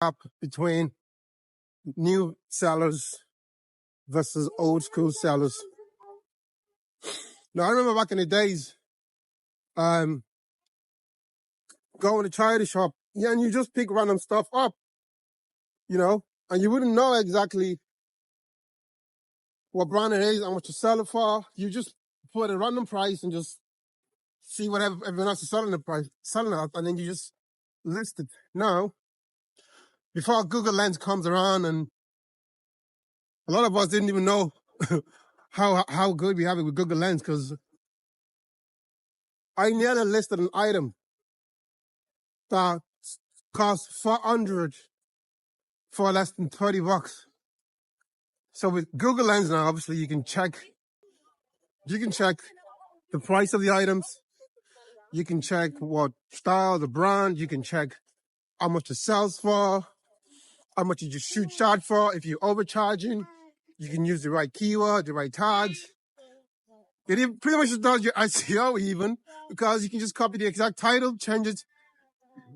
gap between new sellers versus old school sellers. Now, I remember back in the days, going to charity shop, yeah, and you just pick random stuff up, and you wouldn't know exactly what brand it is, how much to sell it for. You just put a random price and just see what everyone else is selling it at, and then you just list it. Now, before Google Lens comes around, and a lot of us didn't even know how good we have it with Google Lens, because I nearly listed an item that cost $400 for less than $30. So with Google Lens now, obviously you can check the price of the items. You can check what style, the brand. You can check how much it sells for, how much you should charge for. If you're overcharging, you can use the right keyword, the right tags. It pretty much does your SEO even, because you can just copy the exact title, change it,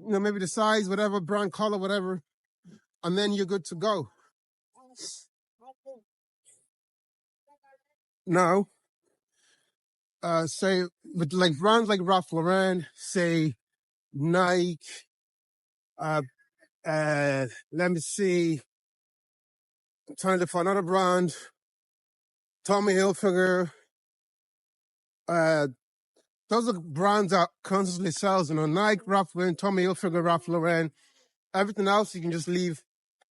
maybe the size, whatever, brand, color, whatever, and then you're good to go. Now, say with like brands like Ralph Lauren, say Nike, let me see, I'm trying to look for another brand, Tommy Hilfiger, those are brands that constantly sells, Nike, Ralph Lauren, Tommy Hilfiger, Ralph Lauren. Everything else you can just leave.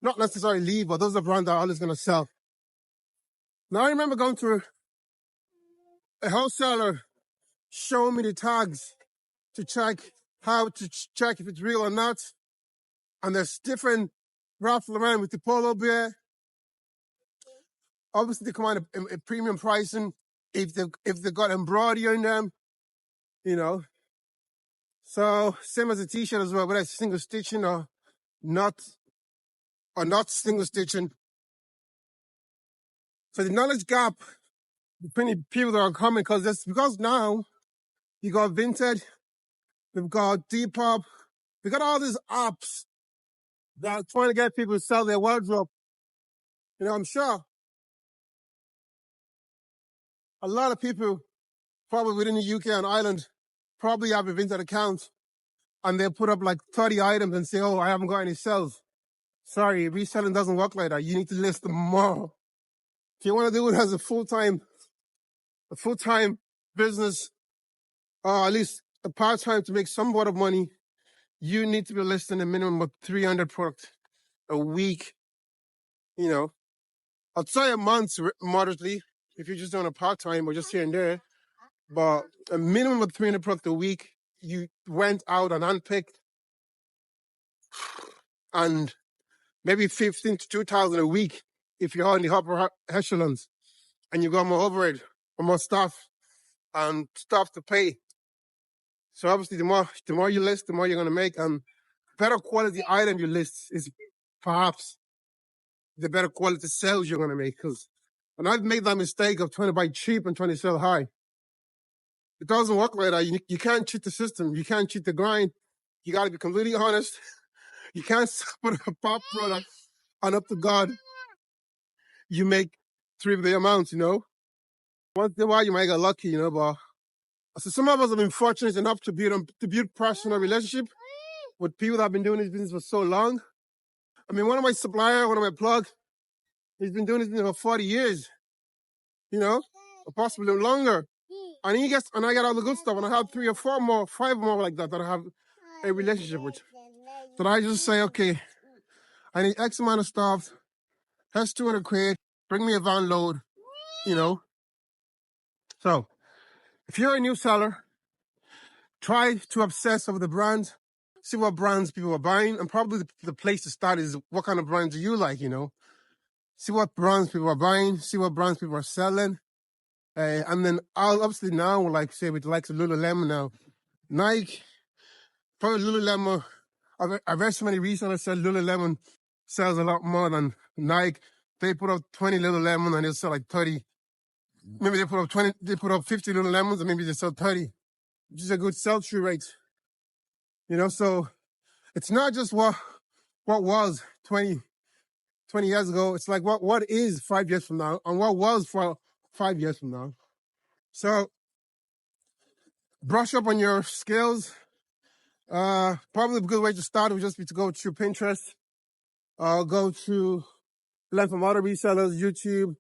Not necessarily leave, but those are brands that are always going to sell. Now, I remember going to a wholesaler showing me the tags to check check if it's real or not. And there's different Ralph Lauren with the polo bear. Obviously, they come out a premium pricing if they've got embroidery in them, So same as a t-shirt as well, whether it's single stitching or not single stitching. So the knowledge gap between people that are coming, because now you got Vinted, we've got Depop, we got all these apps that are trying to get people to sell their wardrobe. I'm sure a lot of people probably within the UK and Ireland probably have a Vinted account, and they'll put up like 30 items and say, oh, I haven't got any sales. Sorry, reselling doesn't work like that. You need to list them more. If you want to do it as a full-time business, or at least a part-time to make somewhat of money, you need to be listing a minimum of 300 products a week. I'd say a month moderately if you're just doing a part-time or just here and there. But a minimum of 300 products a week, you went out and unpicked, and maybe 15 to 2,000 a week if you're in the upper echelons and you got more overhead or more staff and stuff to pay. So obviously the more you list, the more you're going to make, and better quality item you list is perhaps the better quality sales you're going to make. And I've made that mistake of trying to buy cheap and trying to sell high. It doesn't work like that. You can't cheat the system. You can't cheat the grind. You got to be completely honest. You can't put a pop product and up to God, you make 3 of the amounts, Once in a while you might get lucky, but so some of us have been fortunate enough to build personal relationship with people that have been doing this business for so long. I mean, one of my suppliers, one of my plugs, he's been doing this business for 40 years, or possibly longer. And I got all the good stuff, and I have 3 or 4 more, 5 more like that I have a relationship with. So I just say, okay, I need X amount of stuff. That's 200 quid. Bring me a van load, So if you're a new seller, try to obsess over the brands, see what brands people are buying, and probably the place to start is what kind of brands do you like, See what brands people are buying, see what brands people are selling. And then I'll obviously now, like say with the likes of Lululemon now, Nike, probably Lululemon. I've read so many resellers said Lululemon sells a lot more than Nike. They put up 20 Lululemon and they'll sell like 30. Maybe they put up 50 Lululemons and maybe they sell 30, which is a good sell-through rate. So it's not just what what was 20 years ago. It's like what is 5 years from now, and what was for 5 years from now. So brush up on your skills. Probably a good way to start would just be to go through Pinterest, go to learn from other resellers, YouTube,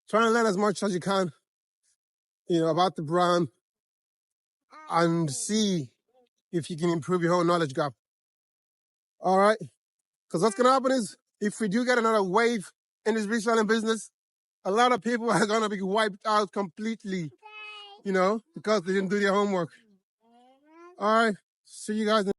try and learn as much as you can, about the brand, and see if you can improve your whole knowledge gap. All right? Because what's going to happen is, if we do get another wave in this reselling business, a lot of people are going to be wiped out completely, because they didn't do their homework. All right. See you guys.